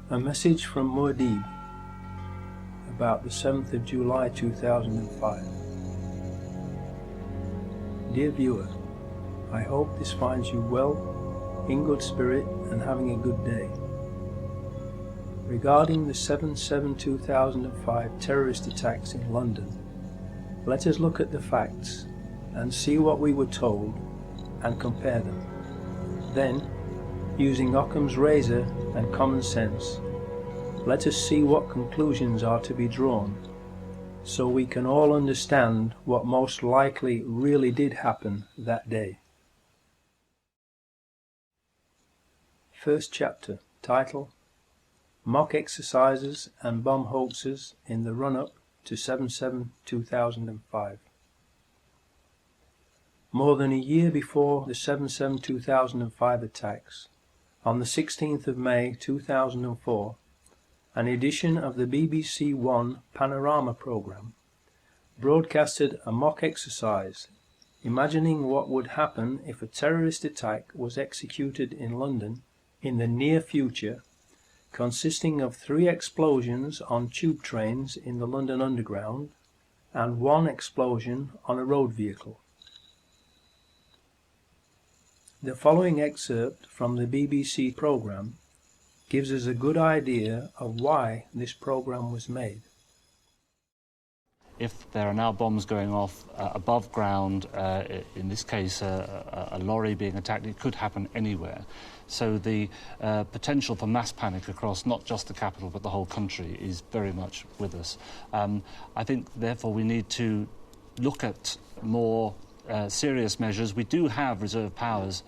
A message from MuadÄDib about the 7th of July 2005. Dear viewer, I hope this finds you well, in good spirit and having a good day. Regarding the 7/7/2005 terrorist attacks in London, let us look at the facts and see what we were told and compare them. Then, using OckhamÄs Razor and common sense, let us see what conclusions are to be drawn, so we can all understand what most likely really did happen that day. First chapter, title: Mock Exercises and Bomb Hoaxes in the Run-Up to 7/7/2005. More than a year before the 7/7/2005 attacks, on the 16th of May 2004, an edition of the BBC One Panorama programme broadcasted a mock exercise imagining what would happen if a terrorist attack was executed in London in the near future, consisting of 3 explosions on tube trains in the London Underground and 1 explosion on a road vehicle. The following excerpt from the BBC programme gives us a good idea of why this programme was made. If there are now bombs going off above ground, in this case a lorry being attacked, it could happen anywhere. So the potential for mass panic across not just the capital but the whole country is very much with us. I think therefore we need to look at more serious measures. We do have reserve powers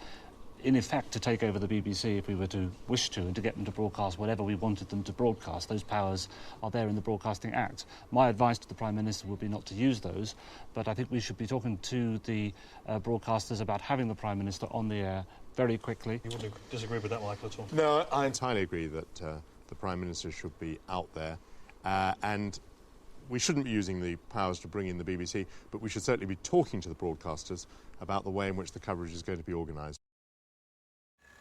in effect to take over the BBC if we were to wish to, and to get them to broadcast whatever we wanted them to broadcast. Those powers are there in the Broadcasting Act. My advice to the Prime Minister would be not to use those, but I think we should be talking to the broadcasters about having the Prime Minister on the air very quickly. You wouldn't disagree with that, Michael, at all? No, I entirely agree that the Prime Minister should be out there, and we shouldn't be using the powers to bring in the BBC, but we should certainly be talking to the broadcasters about the way in which the coverage is going to be organised.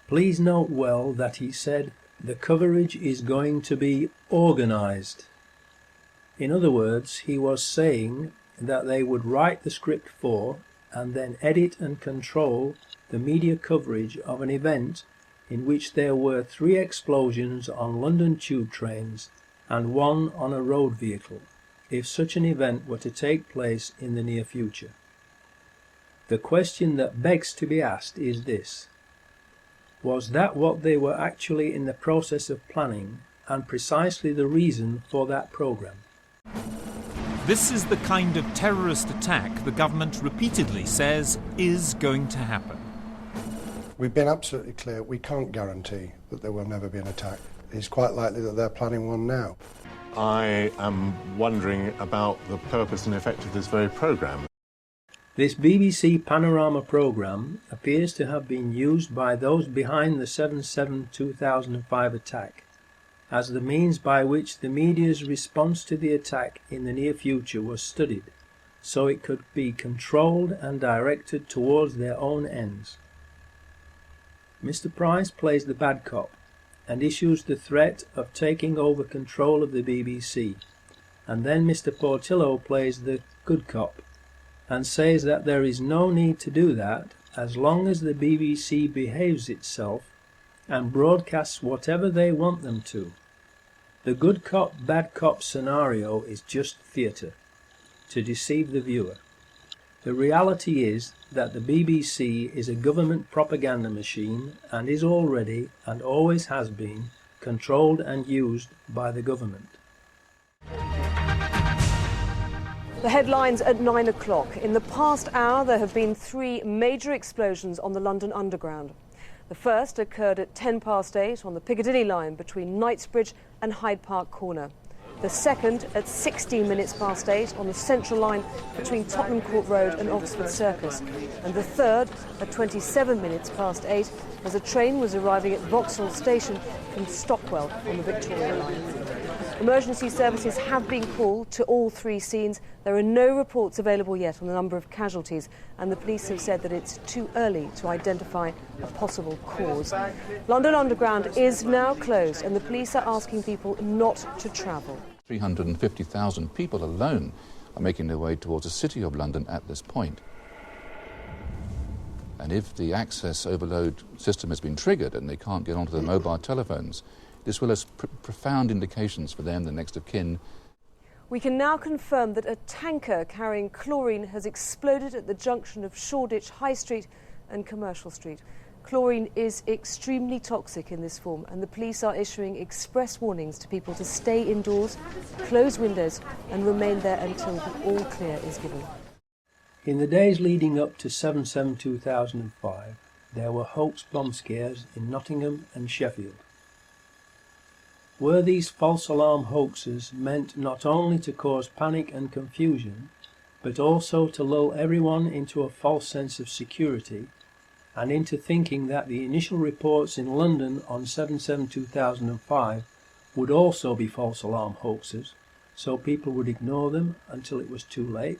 Please note well that he said the coverage is going to be organised. In other words, he was saying that they would write the script for and then edit and control the media coverage of an event in which there were 3 explosions on London tube trains and 1 on a road vehicle, if such an event were to take place in the near future. The question that begs to be asked is this: was that what they were actually in the process of planning, and precisely the reason for that programme? This is the kind of terrorist attack the government repeatedly says is going to happen. We've been absolutely clear, we can't guarantee that there will never be an attack. It's quite likely that they're planning one now. I am wondering about the purpose and effect of this very programme. This BBC Panorama programme appears to have been used by those behind the 7/7/2005 attack as the means by which the media's response to the attack in the near future was studied, so it could be controlled and directed towards their own ends. Mr. Price plays the bad cop and issues the threat of taking over control of the BBC, and then Mr. Portillo plays the good cop and says that there is no need to do that as long as the BBC behaves itself and broadcasts whatever they want them to. The good cop, bad cop scenario is just theatre, to deceive the viewer. The reality is that the BBC is a government propaganda machine and is already, and always has been, controlled and used by the government. The headlines at 9 o'clock. In the past hour, there have been 3 major explosions on the London Underground. The first occurred at 8:10 on the Piccadilly line between Knightsbridge and Hyde Park Corner. The second at 8:16 on the Central line between Tottenham Court Road and Oxford Circus. And the third at 8:27 as a train was arriving at Vauxhall Station from Stockwell on the Victoria line. Emergency services have been called to all three scenes. There are no reports available yet on the number of casualties, and the police have said that it's too early to identify a possible cause. London Underground is now closed, and the police are asking people not to travel. 350,000 people alone are making their way towards the City of London at this point. And if the access overload system has been triggered and they can't get onto their mobile telephones, this will have profound indications for them, the next of kin. We can now confirm that a tanker carrying chlorine has exploded at the junction of Shoreditch High Street and Commercial Street. Chlorine is extremely toxic in this form, and the police are issuing express warnings to people to stay indoors, close windows and remain there until the all clear is given. In the days leading up to 7/7/2005, there were hoax bomb scares in Nottingham and Sheffield. Were these false alarm hoaxes meant not only to cause panic and confusion, but also to lull everyone into a false sense of security and into thinking that the initial reports in London on 7/7/2005 would also be false alarm hoaxes, so people would ignore them until it was too late?